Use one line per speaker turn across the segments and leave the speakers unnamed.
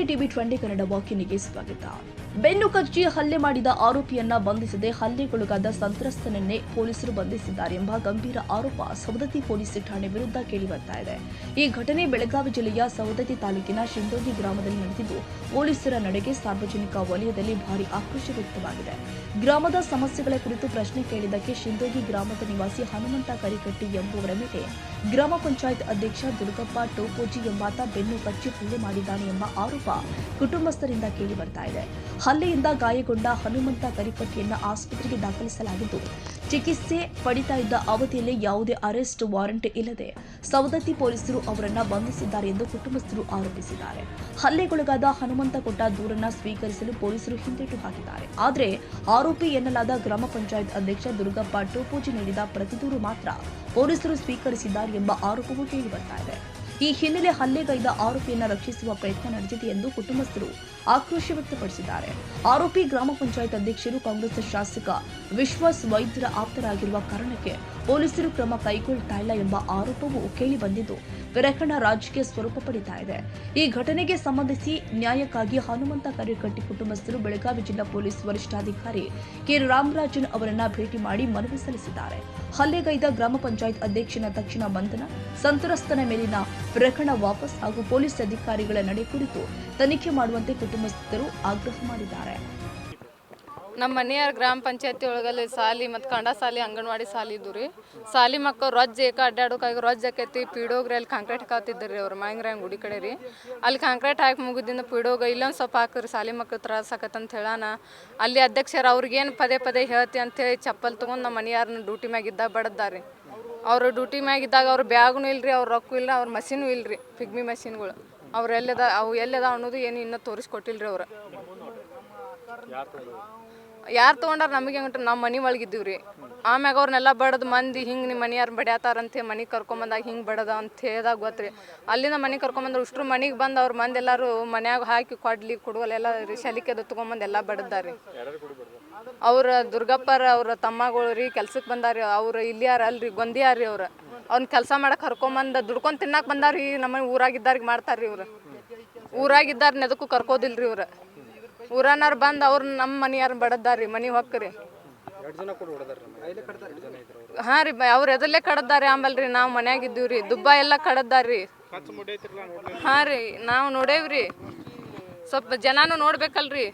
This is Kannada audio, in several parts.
ಟಿವಿ20 ಕನ್ನಡ ವಾಹಿನಿಗೆ ಸ್ವಾಗತ. ಬೆನ್ನು ಕಚ್ಚಿ ಹಲ್ಲೆ ಮಾಡಿದ ಆರೋಪಿಯನ್ನ ಬಂಧಿಸದೆ ಹಲ್ಲೆಗೊಳಗಾದ ಸಂತ್ರಸ್ತನನ್ನೇ ಪೊಲೀಸರು ಬಂಧಿಸಿದ್ದಾರೆ ಎಂಬ ಗಂಭೀರ ಆರೋಪ ಸವದತ್ತಿ ಪೊಲೀಸ್ ಠಾಣೆ ವಿರುದ್ಧ ಕೇಳಿಬರ್ತಾ ಇದೆ. ಈ ಘಟನೆ ಬೆಳಗಾವಿ ಜಿಲ್ಲೆಯ ಸವದತ್ತಿ ತಾಲೂಕಿನ ಶಿಂದೋಗಿ ಗ್ರಾಮದಲ್ಲಿ ನಡೆದಿದ್ದು, ಪೊಲೀಸರ ನಡೆಗೆ ಸಾರ್ವಜನಿಕ ವಲಯದಲ್ಲಿ ಭಾರಿ ಆಕ್ರೋಶ ವ್ಯಕ್ತವಾಗಿದೆ. ಗ್ರಾಮದ ಸಮಸ್ಯೆಗಳ ಕುರಿತು ಪ್ರಶ್ನೆ ಕೇಳಿದ್ದಕ್ಕೆ ಶಿಂದೋಗಿ ಗ್ರಾಮದ ನಿವಾಸಿ ಹನುಮಂತ ಕರಿಕಟ್ಟಿ ಎಂಬುವರ ಮೇಲೆ ಗ್ರಾಮ ಪಂಚಾಯತ್ ಅಧ್ಯಕ್ಷ ದುರ್ಗಪ್ಪ ಟೋಪೋಜಿ ಎಂಬಾತ ಬೆನ್ನು ಕಚ್ಚಿ ಹಲ್ಲೆ ಮಾಡಿದ್ದಾನೆ ಎಂಬ ಆರೋಪ ಕುಟುಂಬಸ್ಥರಿಂದ ಕೇಳಿಬರ್ತಾ ಇದೆ. ಹಲ್ಲೆಯಿಂದ ಗಾಯಗೊಂಡ ಹನುಮಂತ ಕರಿಕಟ್ಟಿಯನ್ನ ಆಸ್ಪತ್ರೆಗೆ ದಾಖಲಿಸಲಾಗಿದ್ದು, ಚಿಕಿತ್ಸೆ ಪಡಿತಾ ಇದ್ದ ಅವಧಿಯಲ್ಲಿ ಯಾವುದೇ ಅರೆಸ್ಟ್ ವಾರೆಂಟ್ ಇಲ್ಲದೆ ಸವದತ್ತಿ ಪೊಲೀಸರು ಅವರನ್ನ ಬಂಧಿಸಿದ್ದಾರೆ ಎಂದು ಕುಟುಂಬಸ್ಥರು ಆರೋಪಿಸಿದ್ದಾರೆ. ಹಲ್ಲೆಗೊಳಗಾದ ಹನುಮಂತ ಕೊಟ್ಟ ದೂರನ್ನ ಸ್ವೀಕರಿಸಲು ಪೊಲೀಸರು ಹಿಂದೇಟು ಹಾಕಿದ್ದಾರೆ. ಆದರೆ ಆರೋಪಿ ಎನ್ನಲಾದ ಗ್ರಾಮ ಪಂಚಾಯತ್ ಅಧ್ಯಕ್ಷ ದುರ್ಗಪ್ಪ ಟೋಪೋಜಿ ನೀಡಿದ ಪ್ರತಿದೂರು ಮಾತ್ರ ಪೊಲೀಸರು ಸ್ವೀಕರಿಸಿದ್ದಾರೆ ಎಂಬ ಆರೋಪವೂ ಕೇಳಿಬರ್ತಾ ಇದೆ. ಈ ಹಿನ್ನೆಲೆ ಹಲ್ಲೆಗೈದ ಆರೋಪಿಯನ್ನು ರಕ್ಷಿಸುವ ಪ್ರಯತ್ನ ನಡೆದಿದೆ ಎಂದು ಕುಟುಂಬಸ್ಥರು ಆಕ್ರೋಶ ವ್ಯಕ್ತಪಡಿಸಿದ್ದಾರೆ. ಆರೋಪಿ ಗ್ರಾಮ ಪಂಚಾಯತ್ ಅಧ್ಯಕ್ಷರು ಕಾಂಗ್ರೆಸ್ ಶಾಸಕ ವಿಶ್ವಾಸ್ ವೈದ್ಯರ ಆಪ್ತರಾಗಿರುವ ಕಾರಣಕ್ಕೆ ಪೊಲೀಸರು ಕ್ರಮ ಕೈಗೊಳ್ತಾ ಇಲ್ಲ ಎಂಬ ಆರೋಪವೂ ಕೇಳಿಬಂದಿದ್ದು, ಪ್ರಕರಣ ರಾಜಕೀಯ ಸ್ವರೂಪ ಪಡೆದಿದೆ ಇದೆ. ಈ ಘಟನೆಗೆ ಸಂಬಂಧಿಸಿ ನ್ಯಾಯಕ್ಕಾಗಿ ಹನುಮಂತ ಕರಿಕಟ್ಟಿ ಕುಟುಂಬಸ್ಥರು ಬೆಳಗಾವಿ ಜಿಲ್ಲಾ ಪೊಲೀಸ್ ವರಿಷ್ಠಾಧಿಕಾರಿ ಕೆ ರಾಮರಾಜನ್ ಅವರನ್ನ ಭೇಟಿ ಮಾಡಿ ಮನವಿ ಸಲ್ಲಿಸಿದ್ದಾರೆ. ಹಲ್ಲೆಗೈದ ಗ್ರಾಮ ಪಂಚಾಯತ್ ಅಧ್ಯಕ್ಷನ ತಕ್ಷಣ ಬಂಧನ, ಸಂತ್ರಸ್ತನ ಮೇಲಿನ ಪ್ರಕರಣ ವಾಪಸ್ ಹಾಗೂ ಪೊಲೀಸ್ ಅಧಿಕಾರಿಗಳ ನಡೆ ಕುರಿತು ತನಿಖೆ ಮಾಡುವಂತೆ ಕುಟುಂಬಸ್ಥರು ಆಗ್ರಹ ಮಾಡಿದ್ದಾರೆ.
ನಮ್ಮ ಮನೆಯ ಗ್ರಾಮ ಪಂಚಾಯತಿ ಒಳಗಲ್ಲಿ ಸಾಲಿ ಮತ್ತು ಕಂಡ ಸಾಲಿ ಅಂಗನವಾಡಿ ಸಾಲಿ ಇದ್ದು ರೀ. ಸಾಲಿ ಮಕ್ಕಳು ರೊಜ್ಜ ಏಕ ಅಡ್ಡಾಡೋಕಾಗಿ ರೊಜ್ಜ ಆಕೈತಿ. ಪೀಡೋಗ್ರಿ ಅಲ್ಲಿ ಕಾಂಕ್ರೀಟ್ ಹಾಕತ್ತಿದ್ರಿ ಅವ್ರು ಮಾಯಂಗ್ರಾಂಗ್ ಗುಡಿ ಕಡೆ ರೀ. ಅಲ್ಲಿ ಕಾಂಕ್ರೀಟ್ ಹಾಕಿ ಮುಗಿದಿಂದ ಪೀಡೋಗ ಇಲ್ಲೊಂದು ಸ್ವಲ್ಪ ಹಾಕಿರಿ ಸಾಲಿ ಮಕ್ಕಳು ತ್ರಾಸ ಆಕತ್ತಂತ ಹೇಳಾನ. ಅಲ್ಲಿ ಅಧ್ಯಕ್ಷರು ಅವ್ರಿಗೇನು ಪದೇ ಪದೇ ಹೇಳ್ತಿ ಅಂತೇಳಿ ಚಪ್ಪಲ್ ತೊಗೊಂಡು ನಮ್ಮ ಮನೆಯಾರನ್ನ ಡ್ಯೂಟಿ ಮ್ಯಾಗಿದ್ದಾಗ ಬಡದಾರಿ. ಅವರು ಡ್ಯೂಟಿ ಮ್ಯಾಗಿದ್ದಾಗ ಅವ್ರ ಬ್ಯಾಗ್ನೂ ಇಲ್ರಿ, ಅವ್ರ ರೊಕ್ಕ ಇಲ್ಲ, ಅವ್ರ ಮಷೀನು ಇಲ್ರಿ, ಪಿಗ್ಮಿ ಮಷೀನ್ಗಳು. ಅವ್ರು ಅವು ಎಲ್ಲದ ಅನ್ನೋದು ಏನು ಇನ್ನೂ ತೋರಿಸ್ಕೊಟ್ಟಿಲ್ರಿ ಅವ್ರು. ಯಾರು ತೊಗೊಂಡಾರ ನಮಗೆ ಹೆಂಗೆ ನಮ್ಮ ಮನೆ ಒಳಗಿದ್ದೀವಿ ರೀ. ಆಮ್ಯಾಗ ಅವ್ರನ್ನೆಲ್ಲ ಬಡದು ಮಂದಿ ಹಿಂಗೆ ನಿಮ್ಮ ಮನೆಯಾರು ಬಡ್ಯಾತಾರಂತೆ ಮನೆಗೆ ಕರ್ಕೊಂಬಂದಾಗ ಹಿಂಗೆ ಬಡದ ಅಂತ ಹೇಳಿದಾಗ ಗೊತ್ತ್ರಿ. ಅಲ್ಲಿಂದ ಮನೆಗೆ ಕರ್ಕೊಂಬಂದ್ರೆ ಅಷ್ಟ್ರು ಮನೆಗೆ ಬಂದು ಅವ್ರ ಮಂದಿ ಎಲ್ಲರೂ ಮನ್ಯಾಗ ಹಾಕಿ ಕೊಡುವಲ್ಲೆಲ್ಲ ರೀ ಶಲಿಕೆ ಅದು ತೊಗೊಂಬಂದು ಎಲ್ಲ ಬಡದಾರಿ. ಅವ್ರ ದುರ್ಗಪ್ಪರ ಅವ್ರ ತಮ್ಮಗಳು ರೀ ಕೆಲ್ಸಕ್ಕೆ ಬಂದಾರಿ. ಅವ್ರು ಇಲ್ಲಿ ಯಾರು ಅಲ್ರಿ ಗೊಂದಿಯಾರಿ. ಅವ್ರನ್ನ ಕೆಲಸ ಮಾಡಕ್ಕೆ ಕರ್ಕೊಂಬಂದು ದುಡ್ಕೊಂಡು ತಿನ್ನಕ್ಕೆ ಬಂದಾರಿ. ನಮ್ಮ ಊರಾಗಿದ್ದಾರಿಗೆ ಮಾಡ್ತಾರ್ರಿ ಇವ್ರು. ಊರಾಗಿದ್ದಾರನ್ನ ಎದಕ್ಕೂ ಕರ್ಕೋದಿಲ್ರಿ ಇವ್ರು. ಊರನಾರು ಬಂದು ಅವ್ರು ನಮ್ಮ ಮನೆಯಾರ ಬಡದಾರಿ, ಮನೆ ಹೊಕ್ಕರಿ. ಹಾಂ ರೀ, ಅವ್ರು ಎದಲ್ಲೇ ಕಡದಾರಿ. ಆಮೇಲೆ ರೀ ನಾವು ಮನ್ಯಾಗಿದ್ದೀವಿ ರೀ, ದುಬ್ಬ ಎಲ್ಲ ಕಡದಾರಿ. ಹಾಂ ರೀ, ನಾವು ನೋಡೇವ್ರಿ. ಸ್ವಲ್ಪ ಜನನೂ ನೋಡ್ಬೇಕಲ್ರಿ.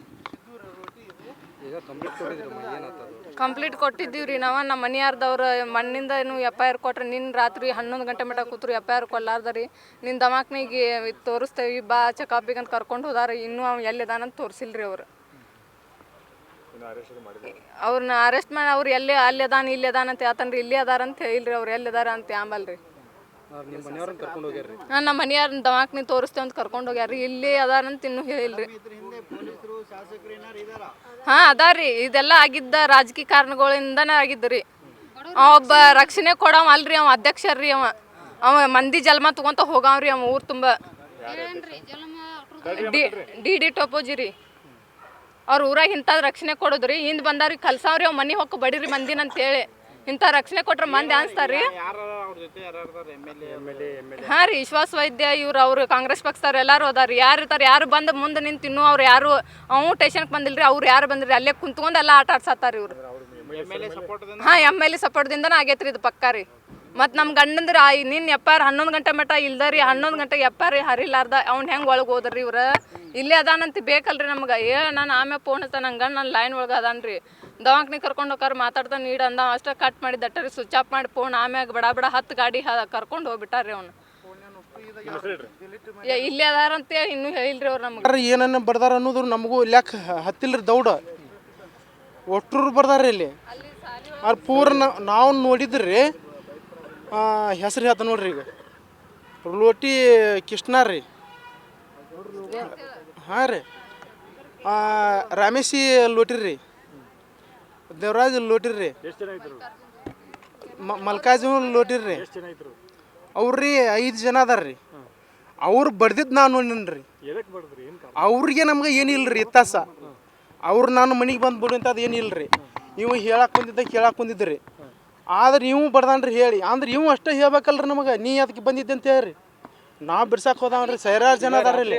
ಕಂಪ್ಲೀಟ್ ಕೊಟ್ಟಿದ್ದೀವಿ ರೀ ನಾವು. ನಮ್ಮ ಮನೆಯಾರ್ದವ್ರು ಮಣ್ಣಿಂದ FIR ಕೊಟ್ರೆ ನಿನ್ನ ರಾತ್ರಿ 11 ಗಂಟೆ ಮಟ್ಟ ಕೂತ್ರು FIR ಕೊಡ್ಲಾರ್ದ ರೀ. ನಿನ್ನ ದವಾಖಾನಿಗೆ ತೋರಿಸ್ತೇವೆ ಬಾ ಚೆಕಪ್ಪಿಗೆ ಅಂತ ಕರ್ಕೊಂಡು ಹೋದಾರ. ಇನ್ನೂ ಅವ್ನು ಎಲ್ಲಿದಾನಂತ ತೋರಿಸಿಲ್ರಿ ಅವ್ರು. ಅವ್ರನ್ನ ಅರೆಸ್ಟ್ ಮಾಡಿ ಅವ್ರು ಎಲ್ಲಿ ಅಲ್ಲಿ ಅದಾನ ಇಲ್ಲಿ ಅದಾನ ಅಂತ ಹೇಳ್ತಾನ್ರಿ. ಇಲ್ಲಿ ಅದಾರಂತ ಹೇಳಿಲ್ರಿ ಅವ್ರು, ಎಲ್ಲಿದಾರ ಅಂತ ಆಂಬಲ್ರಿ. ಹಾಂ, ನಮ್ಮ ಮನೆಯವ್ರನ್ನ ದವಾಖಾನೆ ತೋರಿಸ್ತೇವೆ ಅಂತ ಕರ್ಕೊಂಡು ಹೋಗ್ಯಾರ್ರಿ. ಇಲ್ಲಿ ಅದಾರಂತ ಇನ್ನೂ ಹೇಳಿಲ್ರಿ. ಹಾಂ ಅದಾರಿ. ಇದೆಲ್ಲ ಆಗಿದ್ದ ರಾಜಕೀಯ ಕಾರಣಗಳಿಂದನೇ ಆಗಿದ್ರಿ. ಒಬ್ಬ ರಕ್ಷಣೆ ಕೊಡವ ಅಲ್ರಿ, ಅವ ಅಧ್ಯಕ್ಷರ್ರಿ. ಅವ ಮಂದಿ ಜಲ್ಮ ತಗೊಂತ ಹೋಗವ್ರಿ. ಅವ ಊರು ತುಂಬ ಡಿ ಟೋಪೋಜಿ ರೀ. ಅವ್ರ ಊರಾಗ ಇಂಥದ್ದು ರಕ್ಷಣೆ ಕೊಡೋದ್ರಿ. ಹಿಂದೆ ಬಂದವ್ರಿಗೆ ಕಲ್ಸಾವ್ರಿ. ಅವ್ ಮನೆ ಹೊಕ್ಕ ಬಡಿರಿ ಮಂದಿನ ಅಂತೇಳಿ. ಇಂಥ ರಕ್ಷಣೆ ಕೊಟ್ರೆ ಮಂದಿ ಅನ್ಸ್ತಾರ್ರಿ. ಹಾಂ ರೀ, ವಿಶ್ವಾಸ ವೈದ್ಯ ಇವ್ರು ಅವ್ರು ಕಾಂಗ್ರೆಸ್ ಪಕ್ಷದವ್ರು ಎಲ್ಲರೂ ಅದಾರಿ. ಯಾರು ಇರ್ತಾರೆ, ಯಾರು ಬಂದು ಮುಂದೆ ನಿಂತು ಇನ್ನೂ ಅವ್ರು ಯಾರು ಅವು ಸ್ಟೇಷನ್ಗೆ ಬಂದಿಲ್ರಿ. ಅವ್ರು ಯಾರು ಬಂದ್ರಿ ಅಲ್ಲೇ ಕುಂತ್ಕೊಂಡು ಎಲ್ಲ ಆಟ ಆಡ್ಸತ್ತಾರ ಇವ್ರು. ಹಾಂ, MLA ಸಪೋರ್ಟ್ದಿಂದನೇ ಆಗೈತ್ರಿ ಇದು ಪಕ್ಕ ರೀ. ಮತ್ತು ನಮ್ಮ ಗಂಡಂದ್ರೆ ನಿನ್ನ FIR 11 ಗಂಟೆ ಮಟ್ಟ ಇಲ್ದರಿ. 11 ಗಂಟೆಗೆ FIR ಹರಿಲಾರ್ದ ಅವ್ನು ಹೆಂಗೆ ಒಳಗೆ ಹೋದ್ರಿ ಇವ್ರು. ಇಲ್ಲೇ ಅದಾನಂತ ಬೇಕಲ್ರಿ ನಮ್ಗೆ. ನಾನು ಆಮೇಲೆ ಫೋನ್ ಹಚ್ಚ ನನ್ನ ಗಂಡ ನನ್ನ ಲೈನ್ ಒಳಗೆ ಅದಾನ್ರಿ. ದವಾಖಾನೆ ಕರ್ಕೊಂಡು ಹೋಗಾರ ಮಾತಾಡ್ತಾ ನೀಡು ಅಂದ. ಅಷ್ಟೇ ಕಟ್ ಮಾಡಿ ದಟ್ಟರಿ ಸ್ವಿಚ್ ಆಫ್ ಮಾಡಿ ಫೋನ್. ಆಮ್ಯಾಗ ಬಡ 10 ಗಾಡಿ ಕರ್ಕೊಂಡು ಹೋಗ್ಬಿಟ್ಟಾರ್ರಿ ಅವ್ನು. ಇಲ್ಲೇ ಅದಾರಂತ ಇನ್ನೂ ಹೇಳಿಲ್ರಿ ಅವ್ರು ನಮ್ಗೆ.
ಏನನ್ನ ಬರ್ದಾರ ಅನ್ನೋದು ನಮಗೂ ಲೆಕ್ಕ ಹತ್ತಿಲ್ರಿ. ದೌಡ ಒಟ್ಟರು ಬರ್ದಾರ ಇಲ್ಲಿ. ಅವ್ರು ಪೂರ ನಾವು ನೋಡಿದ್ರಿ. ಹೆಸರು ಹೇಳ್ತ ನೋಡ್ರಿ. ಈಗ ಲೋಟಿ ಕೃಷ್ಣ ರೀ. ಹಾಂ ರೀ, ರಾಮೇಶಿ ಲೋಟಿರಿ, ದೇವರಾಜ್ ಲೋಟಿರಿ, ಮಲ್ಕಾಜು ಲೋಟಿರಿ. ಅವ್ರಿ 5 ಜನ ಅದಾರ್ರಿ. ಅವ್ರು ಬಡ್ದಿದ್ದು ನಾನು ನೋಡಿನ್ರಿ. ಅವ್ರಿಗೆ ನಮ್ಗೆ ಏನಿಲ್ರಿ ಇತ್ತಾಸ. ಅವ್ರು ನಾನು ಮನೆಗೆ ಬಂದು ಬಿಡು ಅಂತ ಅದು ಏನಿಲ್ರಿ. ಇವು ಕೇಳಕ್ಕೆ ಬಂದಿದ್ರಿ. ಆದ್ರೆ ಇವು ಬಡ್ದಾನ್ರಿ ಹೇಳಿ ಅಂದ್ರೆ ಇವು ಅಷ್ಟೇ ಹೇಳ್ಬೇಕಲ್ರಿ ನಮಗೆ. ನೀ ಅದಕ್ಕೆ ಬಂದಿದ್ದೆ ಅಂತ ಹೇಳ್ರಿ. ನಾವು ಬಿಡ್ಸಕ್ಕೆ ಹೋದವ್ರಿ ಸಾವಿರಾರು ಜನ ಅದಾರ ಇಲ್ಲಿ.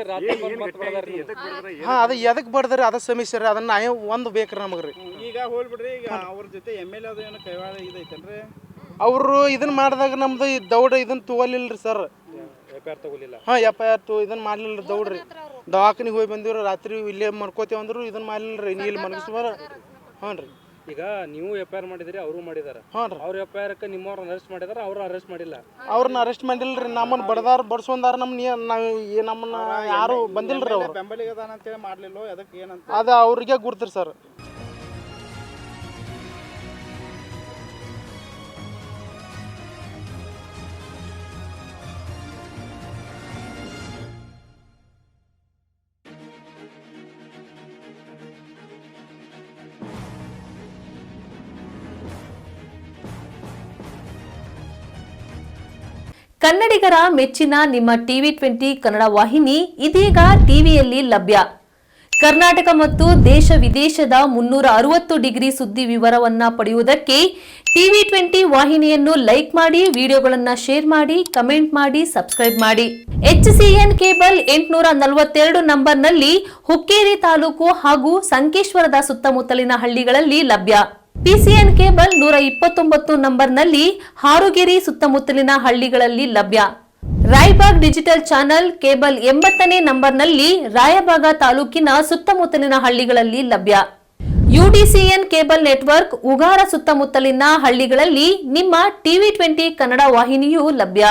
ಹಾಂ ಅದು ಎದಕ್ಕೆ ಬಡ್ದ್ರಿ ಅದ ಸಮಸ್ಯೆ ರೀ, ಅದನ್ನ ನ್ಯಾಯ ಒಂದು ಬೇಕ್ರಿ ನಮಗೆ ರೀ.
ಈಗ ಹೋಗ್ಬಿಡ್ರಿ, ಈಗ ಅವ್ರ ಜೊತೆ MLA ಅದು ಏನೋ ಕೈವಾಡ ಇದೈತೇನ್ರಿ?
ಅವರು ಇದನ್ನ ಮಾಡಿದಾಗ ನಮ್ದು ಈ ದೌಡ ಇದನ್ನ ತಗೋಲಿಲ್ರಿ ಸರ್. ಹಾಂ FIR ಇದನ್ನ ಮಾಡ್ಲಿಲ್ಲ ದೌಡ್ರಿ. ದವಾಖಾನಿಗೆ ಹೋಗಿ ಬಂದಿವ್ರಿ, ರಾತ್ರಿ ಇಲ್ಲೇ ಮರ್ಕೋತೇವೆ ಅಂದ್ರು ಇದನ್ನ ಮಾಡ್ಲಿಲ್ರಿ. ನೀ ಇಲ್ಲಿ ಮನಸ್ಸು ಹ್ಞೂ ರೀ.
ಈಗ ನೀವು FIR ಮಾಡಿದ್ರಿ, ಅವರು ಮಾಡಿದಾರೆ.
ಹ್ಞೂ ರೀ.
ಅವ್ರ FIR ನಿಮ್ಮವ್ರನ್ನ ಅರೆಸ್ಟ್ ಮಾಡಿದಾರೆ, ಅವ್ರು ಅರೆಸ್ಟ್ ಮಾಡಿಲ್ಲ.
ಅವ್ರನ್ನ ಅರೆಸ್ಟ್ ಮಾಡಿಲ್ರಿ. ನಮ್ಮನ್ನ ಬಡದಾರ ಬಡ್ಸೊಂದಾರ ನಮ್ಮನ್ನ ಯಾರು ಬಂದಿಲ್ರಿ. ಅವ್ರು
ಬೆಂಬಲಿಗ ಅದಾನ ಅಂತೇಳಿ ಮಾಡ್ಲಿಲ್ಲೋ ಅದಕ್ಕೆ ಏನಂತ
ಅದು ಅವ್ರಿಗೆ ಗುರ್ತಿರಿ ಸರ್.
ಕನ್ನಡಿಗರ ಮೆಚ್ಚಿನ ನಿಮ್ಮ TV20 ಕನ್ನಡ ವಾಹಿನಿ ಇದೀಗ ಟಿವಿಯಲ್ಲಿ ಲಭ್ಯ. ಕರ್ನಾಟಕ ಮತ್ತು ದೇಶ ವಿದೇಶದ 360 ಡಿಗ್ರಿ ಸುದ್ದಿ ವಿವರವನ್ನ ಪಡೆಯುವುದಕ್ಕೆ TV20 ವಾಹಿನಿಯನ್ನು ಲೈಕ್ ಮಾಡಿ, ವಿಡಿಯೋಗಳನ್ನು ಶೇರ್ ಮಾಡಿ, ಕಮೆಂಟ್ ಮಾಡಿ, ಸಬ್ಸ್ಕ್ರೈಬ್ ಮಾಡಿ. HCN ಕೇಬಲ್ 842 ನಂಬರ್ನಲ್ಲಿ ಹುಕ್ಕೇರಿ ತಾಲೂಕು ಹಾಗೂ ಸಂಕೇಶ್ವರದ ಸುತ್ತಮುತ್ತಲಿನ ಹಳ್ಳಿಗಳಲ್ಲಿ ಲಭ್ಯ. PCN ಕೇಬಲ್ 129 ನಂಬರ್ನಲ್ಲಿ ಹಾರುಗೆರೆ ಸುತ್ತಮುತ್ತಲಿನ ಹಳ್ಳಿಗಳಲ್ಲಿ ಲಭ್ಯ. ರಾಯಬಾಗ್ ಡಿಜಿಟಲ್ ಚಾನೆಲ್ ಕೇಬಲ್ 80ನೇ ನಂಬರ್ನಲ್ಲಿ ರಾಯಬಾಗ ತಾಲೂಕಿನ ಸುತ್ತಮುತ್ತಲಿನ ಹಳ್ಳಿಗಳಲ್ಲಿ ಲಭ್ಯ. UDCN ಕೇಬಲ್ ನೆಟ್ವರ್ಕ್ ಉಗಾರ ಸುತ್ತಮುತ್ತಲಿನ ಹಳ್ಳಿಗಳಲ್ಲಿ ನಿಮ್ಮ TV20 ಕನ್ನಡ ವಾಹಿನಿಯೂ ಲಭ್ಯ.